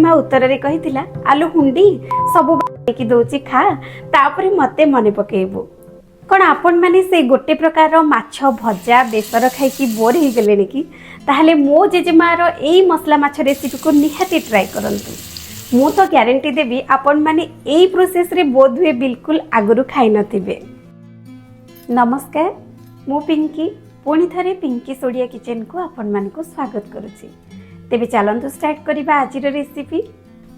माँ उत्तर रे कहिथिला आलू हुंडी सबु बाकी दउची खा तापरे मते मने पकेइबो। कौन आपण माने से गोटे प्रकार माछ भजा बेसर खाई बोर हो गले कि ताहले मो जेजेमार एई मसला माछ रेसिपी को निहाती ट्राई करंतु। मु तो ग्यारंटी देवी आपण माने एई प्रोसेस रे बोध हुए बिल्कुल आगुरु खाई नथिबे। नमस्कार, मु पिंकी पुणी थरे पिंकी सोडिया किचन को आपण मान को स्वागत करुछि। तेबे चलंतु स्टार्ट करिबा आजिर रेसिपी।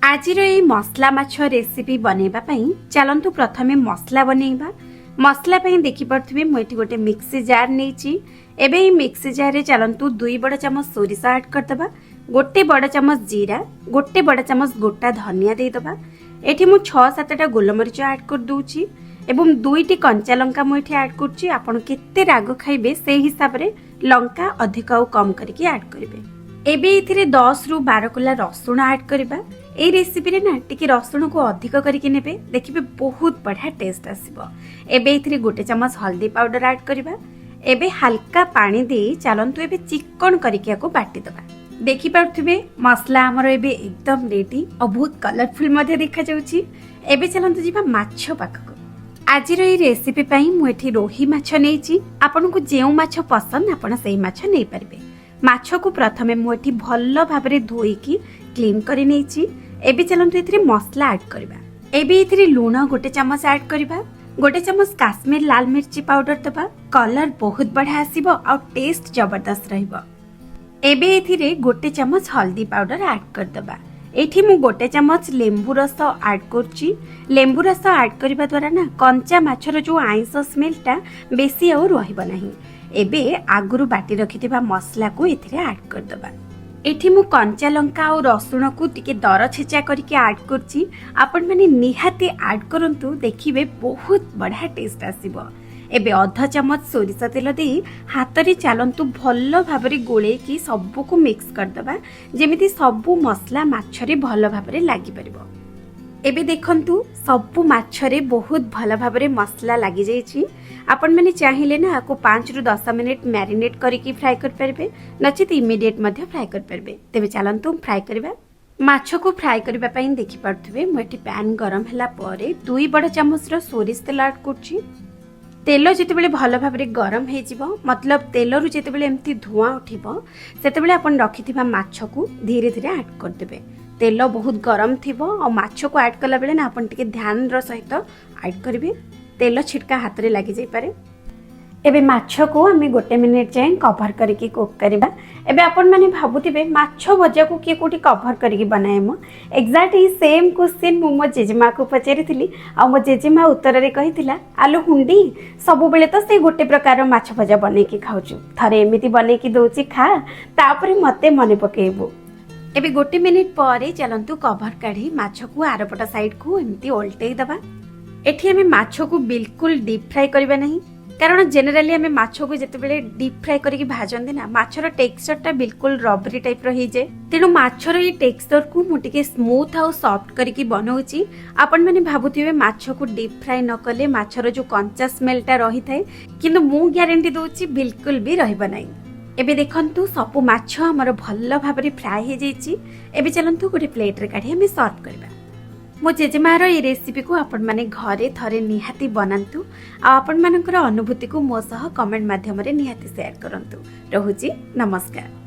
आजिर एई मसला माछ रेसिपी बनेबा पई चलंतु प्रथमे मसला बनेबा। मसला पई देखि परथिबे मु एठी गोटे मिक्सी जार नेछि। एबे ई मिक्सी जार रे चलंतु 2 बड़ चम्मच सोरिष ऐड करदबा, गोटे बड़ चम्मच जीरा, गोटे बड़ चम्मच गोटा धनिया दे दबा। एठी मु 6-7टा गोलमरिच ऐड कर दूची एवं 2टी कंचा लंका मु एठी ऐड करची। आपण केते राग खाइबे से हिसाब रे लंका अधिक आ कम करके ऐड करिवे। एबे इथिरे 10 रु 12 कोला रसुण ऐड करबा। ए रेसिपी रे ना टिके रसुण को अधिक करके नेबे, देखिबे बहुत बढ़िया टेस्ट आसीबो। एबे इथिरे गोटे चम्मच हल्दी पाउडर ऐड करबा। एबे हल्का पानी दे चलंतु एबे चिकन करके को बाटी दबा। देखि पाउथिबे मसला हमर एबे एकदम रेडी और बहुत कलरफुल मध्ये देखा जाउची। एबे चलंतु जिबा माछ पाखको। आजिर ए रेसिपी पई मु एठी रोही माछ नेछि। आपन को जेउ माछ पसंद आपन सेही माछ नै परबे। माछ को प्रथमे मु एठी भल्लो भाबरे धोई की क्लीन करि नेछि। एबे चलंतु एथिरे मसला ऐड करबा। एबे एथिरे लूण गोटे चम्मच ऐड करबा, गोटे चम्मच काश्मीर लाल मिर्ची पाउडर दबा। कलर बहुत बढ़िया आसीबो और टेस्ट जबरदस्त रहइबो। एबे एथिरे गोटे चम्मच हल्दी पाउडर ऐड कर दबा। एठी मु गोटे चम्मच लेंबू रस ऐड करची। लेंबू रस ऐड करबा द्वारा ना कंचा माछर जो आइंस स्मेलटा बेसी आ रहिबो नाही। एबे आगुरु बाटी रखिथिबा मसला को एथिरे ऐड कर दबा। एठी मु कंचा लंका और रसुण को टिके दर छेचा करके ऐड करची। आपण माने निहाती ऐड करंतु, देखिबे बहुत बढ़िया टेस्ट आसीबो। एबे आधा चम्मच सोरिष तेल दे हाथ रे चलंतु भल्लो भाबरे गोळे की सबु को मिक्स कर दबा, जेमिति सबु मसला माछरे भल्लो भाबरे लागि परिबो। एबे देखंतु सबु माछरे बहुत भल भाबरे मसला लागि जाईची। आपण माने चाहिले ना को 5 रु 10 मिनिट मैरिनेट करके फ्राई कर परबे, नचित इमीडिएट मध्ये फ्राई कर परबे। तेबे चलंतु फ्राई करबा। माछ को फ्राई करबा पई देखि परथबे मु एठी पैन गरम हला परे 2 बड़ चम्मच रो सोरिष तेल ऐड करची। तेल जेतेबेले भल भाबरे गरम हे जिवो, मतलब तेल रु जेतेबेले एम्ति धुआं उठिबो, सेतेबेले आपण रखिथिबा माछ को धीरे धीरे ऐड कर देबे। तेल बहुत गरम थिबो और माछ को ऐड कला बेले ना आपण टिके ध्यान रो सहित ऐड करिवे, तेल छिटका हाथ रे लागि जाई पारे। एबे माछ को हमें गोटे मिनिट जाए कवर करके कुक करबा। एबे आपण माने भाबुतिबे माछ भजा को के कोठी कवर करके बनाए मो। एक्जेक्टली सेम क्वेश्चन मु मो जेजेमा को पचारिथिली आ मो जेजेमा उत्तर रे कहिथिला आलू हुंडी सबु बेले तो से गोटे प्रकार माछ भजा बने के खाउछु, थरे एमिति बने के दोची खा तापरे मते मने पकेइबो। एबे गोटे मिनिट परे चलंतु कवर काढी माछ को आरपटा साइड को एमिति ओल्टेई दबा। एठी हमें माछ को बिल्कुल डीप फ्राई करबा नहीं, कारण जनरली हमें माछ को जेतेबेले डीप फ्राई करके भाजंदी ना माछर टेक्सचरटा बिल्कुल रबरी टाइप रो हे जे। तेनु माछर ये टेक्सचर को मु टिके स्मूथ आ सॉफ्ट करके बनौची। आपण माने भाबुथिबे माछ को डीप फ्राई न कले माछर जो कंचा स्मेलटा रही थाए, किंतु मु ग्यारंटी दोची बिल्कुल भी रहबा नाही। एबे देखंतु सबु माछ हमर भल्लो भाबरे फ्राई हे जाईची। एबे चलंतु गोटे प्लेट रे काढी हमें सर्व करबा। मो जेजेमार ये रेसिपी को आपण माने घरे थरे निहाती बनांतु आ आपण मानकर अनुभूति को मो सह कमेंट माध्यम रे निहाती शेयर करंतु। रहुची नमस्कार।